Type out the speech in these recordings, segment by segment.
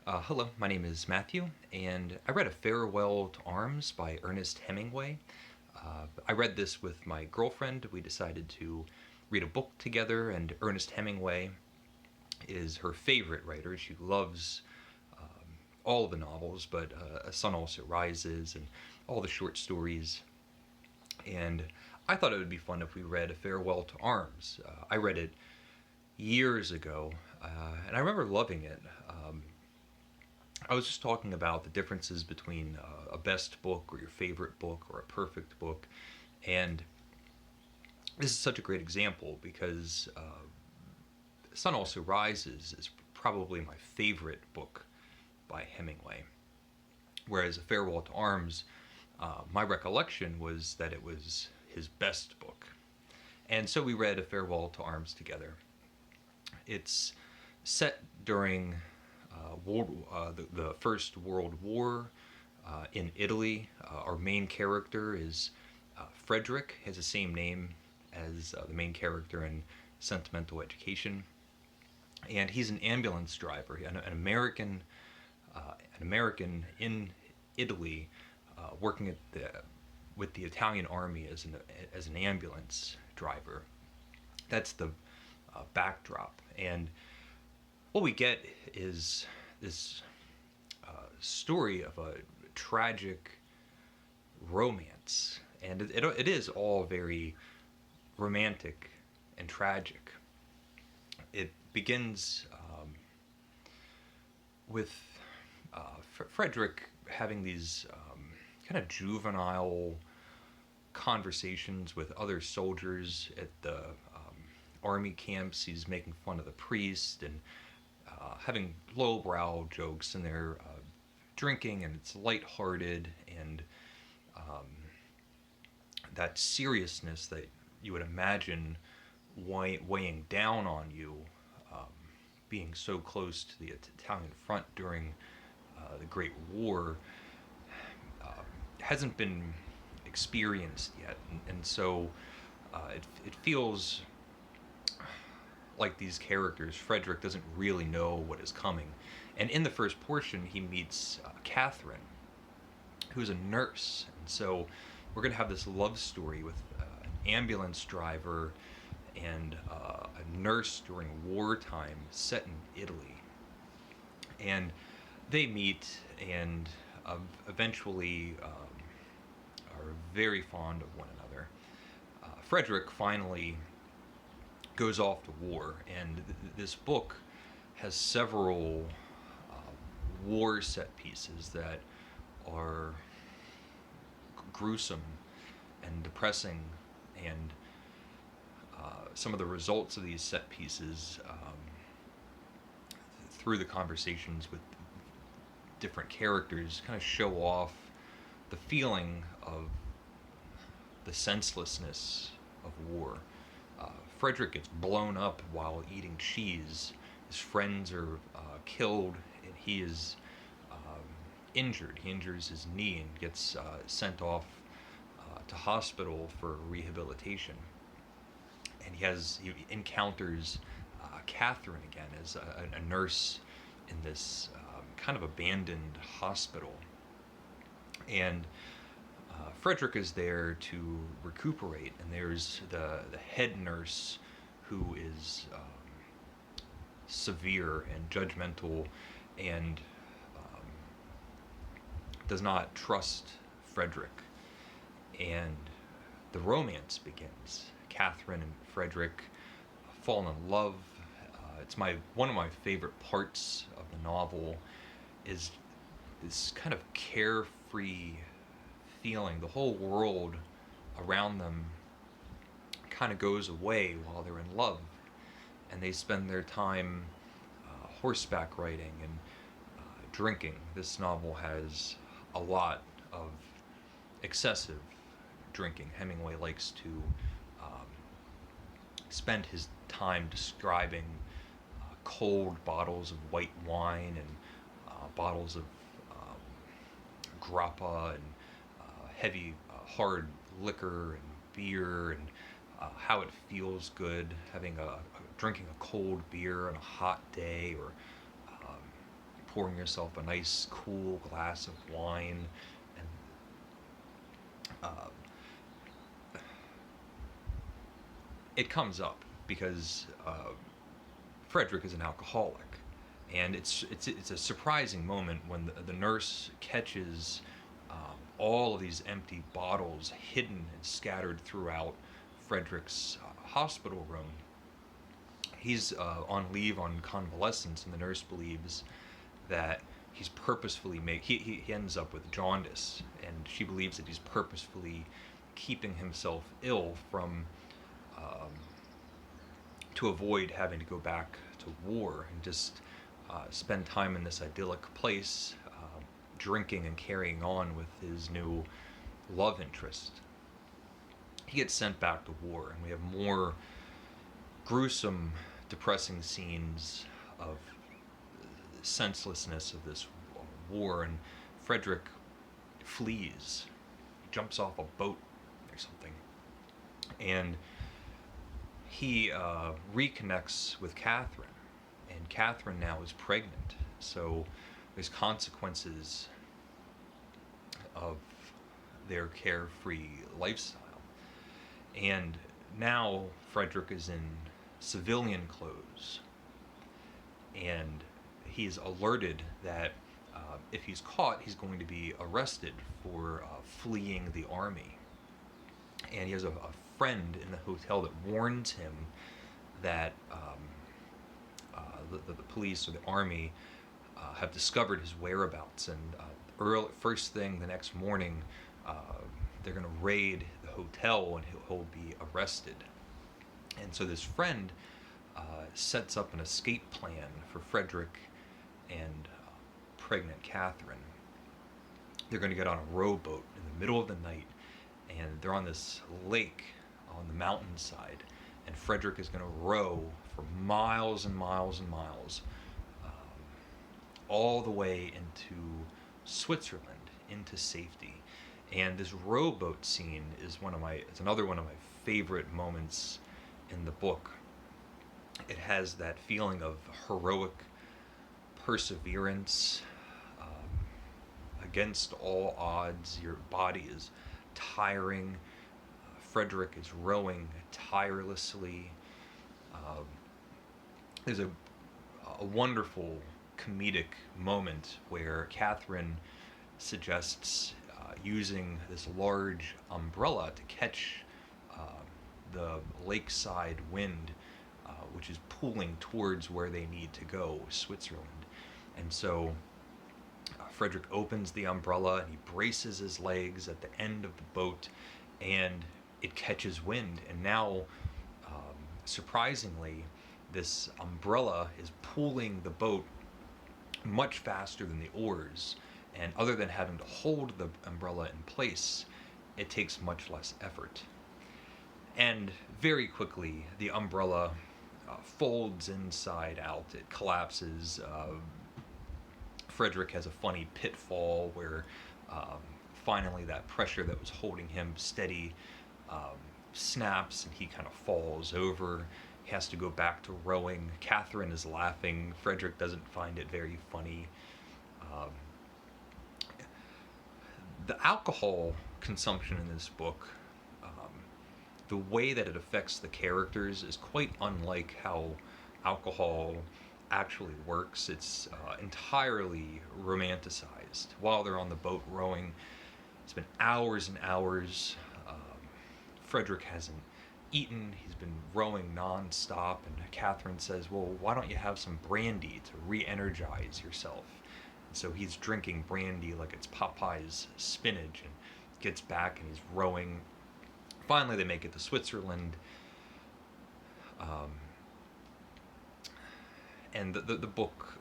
Hello, my name is Matthew, and I read A Farewell to Arms by Ernest Hemingway. I read this with my girlfriend. We decided to read a book together, and Ernest Hemingway is her favorite writer. She loves all the novels, but A Sun Also Rises and all the short stories. And I thought it would be fun if we read A Farewell to Arms. I read it years ago, and I remember loving it. I was just talking about the differences between a best book or your favorite book or a perfect book, and this is such a great example because Sun Also Rises is probably my favorite book by Hemingway, whereas A Farewell to Arms, my recollection was that it was his best book. And so we read A Farewell to Arms together. It's set during the First World War in Italy. Our main character is Frederick, has the same name as the main character in Sentimental Education, and he's an ambulance driver, an American in Italy, working with the Italian army as an ambulance driver. That's the backdrop, and what we get is this story of a tragic romance, and it is all very romantic and tragic. It begins with Frederick having these kind of juvenile conversations with other soldiers at the army camps. He's making fun of the priest and having lowbrow jokes, and they're drinking, and it's lighthearted, and um, that seriousness that you would imagine weighing down on you, um, being so close to the Italian front during the Great War, hasn't been experienced yet, and so it feels like these characters, Frederick doesn't really know what is coming. And in the first portion, he meets Catherine, who's a nurse. And so we're going to have this love story with an ambulance driver and a nurse during wartime set in Italy. And they meet and eventually are very fond of one another. Frederick finally goes off to war, and this book has several war set pieces that are gruesome and depressing, and some of the results of these set pieces through the conversations with different characters kind of show off the feeling of the senselessness of war. Frederick gets blown up while eating cheese. His friends are killed, and he is injured. He injures his knee and gets sent off to hospital for rehabilitation. And he encounters Catherine again as a nurse in this kind of abandoned hospital. And Frederick is there to recuperate, and there's the head nurse who is severe and judgmental and does not trust Frederick. And the romance begins. Catherine and Frederick fall in love. It's one of my favorite parts of the novel is this kind of carefree feeling. The whole world around them kind of goes away while they're in love, and they spend their time horseback riding and drinking. This novel has a lot of excessive drinking. Hemingway likes to spend his time describing cold bottles of white wine and bottles of grappa and heavy, hard liquor and beer, and how it feels good drinking a cold beer on a hot day, or pouring yourself a nice, cool glass of wine, and uh, it comes up because Frederick is an alcoholic, and it's a surprising moment when the nurse catches all of these empty bottles hidden and scattered throughout Frederick's hospital room. He's on leave on convalescence, and the nurse believes that he's purposefully he ends up with jaundice, and she believes that he's purposefully keeping himself ill from to avoid having to go back to war and just spend time in this idyllic place, drinking and carrying on with his new love interest. He gets sent back to war, and we have more gruesome, depressing scenes of senselessness of this war, and Frederick flees. He jumps off a boat or something, and he reconnects with Catherine, and Catherine now is pregnant, so there's consequences of their carefree lifestyle. And now Frederick is in civilian clothes, and he's alerted that if he's caught, he's going to be arrested for fleeing the army. And he has a friend in the hotel that warns him that the police or the army have discovered his whereabouts, and first thing the next morning, they're going to raid the hotel, and he'll be arrested. And so this friend sets up an escape plan for Frederick and pregnant Catherine. They're going to get on a rowboat in the middle of the night, and they're on this lake on the mountainside, and Frederick is going to row for miles and miles and miles, all the way into Switzerland, into safety. And this rowboat scene is another one of my favorite moments in the book. It has that feeling of heroic perseverance against all odds. Your body is tiring. Frederick is rowing tirelessly. There's a wonderful comedic moment where Catherine suggests using this large umbrella to catch the lakeside wind, which is pulling towards where they need to go, Switzerland. And so Frederick opens the umbrella, and he braces his legs at the end of the boat, and it catches wind. And now, surprisingly, this umbrella is pulling the boat much faster than the oars. And other than having to hold the umbrella in place, it takes much less effort. And very quickly, the umbrella folds inside out. It collapses. Frederick has a funny pitfall where finally that pressure that was holding him steady snaps, and he kind of falls over. He has to go back to rowing. Catherine is laughing. Frederick doesn't find it very funny. The alcohol consumption in this book, the way that it affects the characters is quite unlike how alcohol actually works. It's entirely romanticized. While they're on the boat rowing, it's been hours and hours. Frederick hasn't eaten. He's been rowing non-stop, and Catherine says, well, why don't you have some brandy to re-energize yourself? And so he's drinking brandy like it's Popeye's spinach, and gets back, and he's rowing. Finally, they make it to Switzerland. And the book,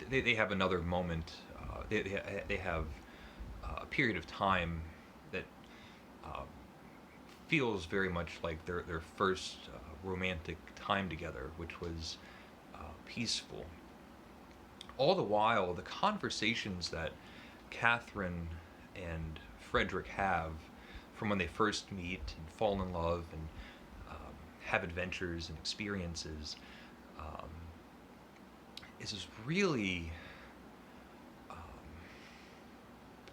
they have another moment. They have a period of time that feels very much like their first romantic time together, which was peaceful. All the while, the conversations that Catherine and Frederick have from when they first meet and fall in love and have adventures and experiences, is this really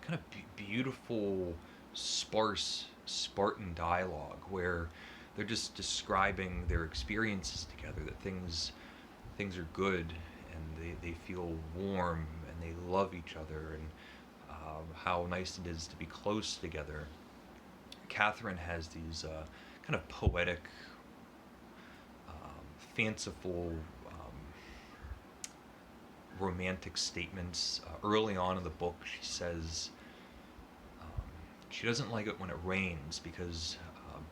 kind of beautiful, sparse Spartan dialogue where they're just describing their experiences together, that things are good and they feel warm and they love each other, and how nice it is to be close together. Catherine has these kind of poetic, fanciful, romantic statements. Early on in the book, she says she doesn't like it when it rains because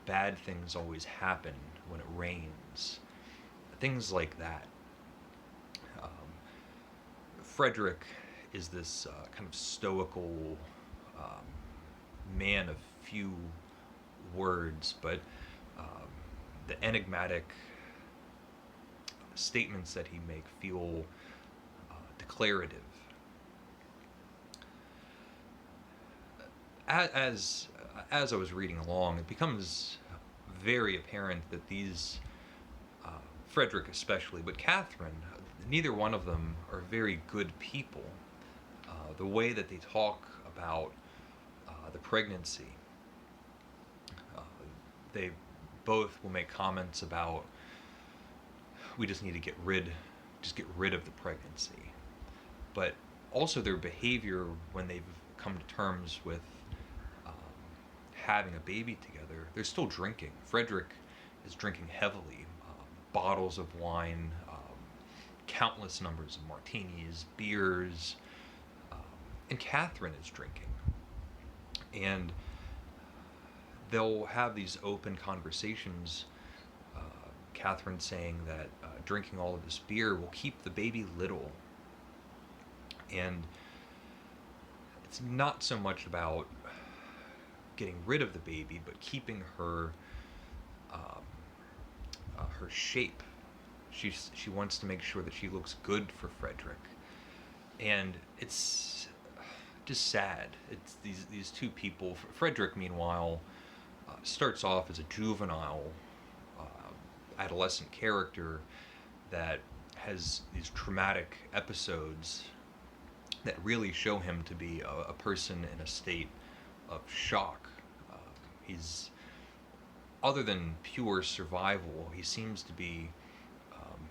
bad things always happen when it rains. Things like that. Um, Frederick is this kind of stoical man of few words, but um, the enigmatic statements that he makes feel declarative. As as I was reading along, it becomes very apparent that these Frederick especially, but Catherine, neither one of them are very good people. The way that they talk about the pregnancy, uh, they both will make comments about we just need to just get rid of the pregnancy. But also their behavior when they've come to terms with um, having a baby together, they're still drinking. Frederick is drinking heavily, bottles of wine, countless numbers of martinis, beers, um, and Catherine is drinking. And they'll have these open conversations. Uh, Catherine saying that drinking all of this beer will keep the baby little. And it's not so much about getting rid of the baby, but keeping um, her shape. She wants to make sure that she looks good for Frederick, and it's just sad. It's these two people. Frederick, meanwhile, starts off as a juvenile, adolescent character that has these traumatic episodes that really show him to be a person in a state of shock. Uh, he's other than pure survival, he seems to be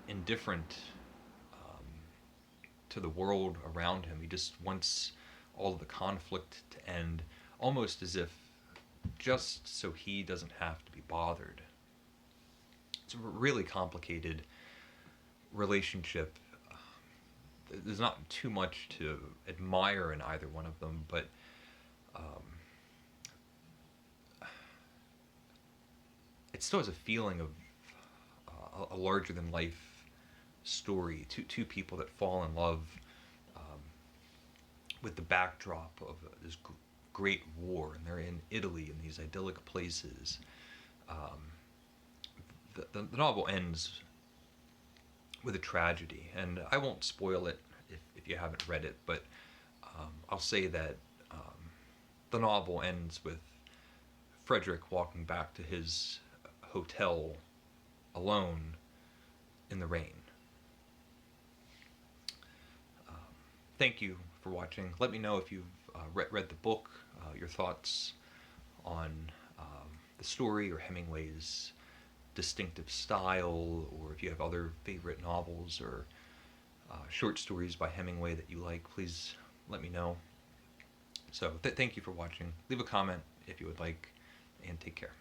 indifferent um, to the world around him. He just wants all of the conflict to end, almost as if just so he doesn't have to be bothered. It's a really complicated relationship. There's not too much to admire in either one of them, but um, it still has a feeling of a larger than life story. Two people that fall in love um, with the backdrop of this great war, and they're in Italy in these idyllic places. Um, the novel ends with a tragedy, and I won't spoil it if you haven't read it, but I'll say that the novel ends with Frederick walking back to his hotel alone in the rain. Um, Thank you for watching. Let me know if you've read the book, your thoughts on the story or Hemingway's distinctive style, or if you have other favorite novels or short stories by Hemingway that you like, please let me know. So thank you for watching. Leave a comment if you would like, and take care.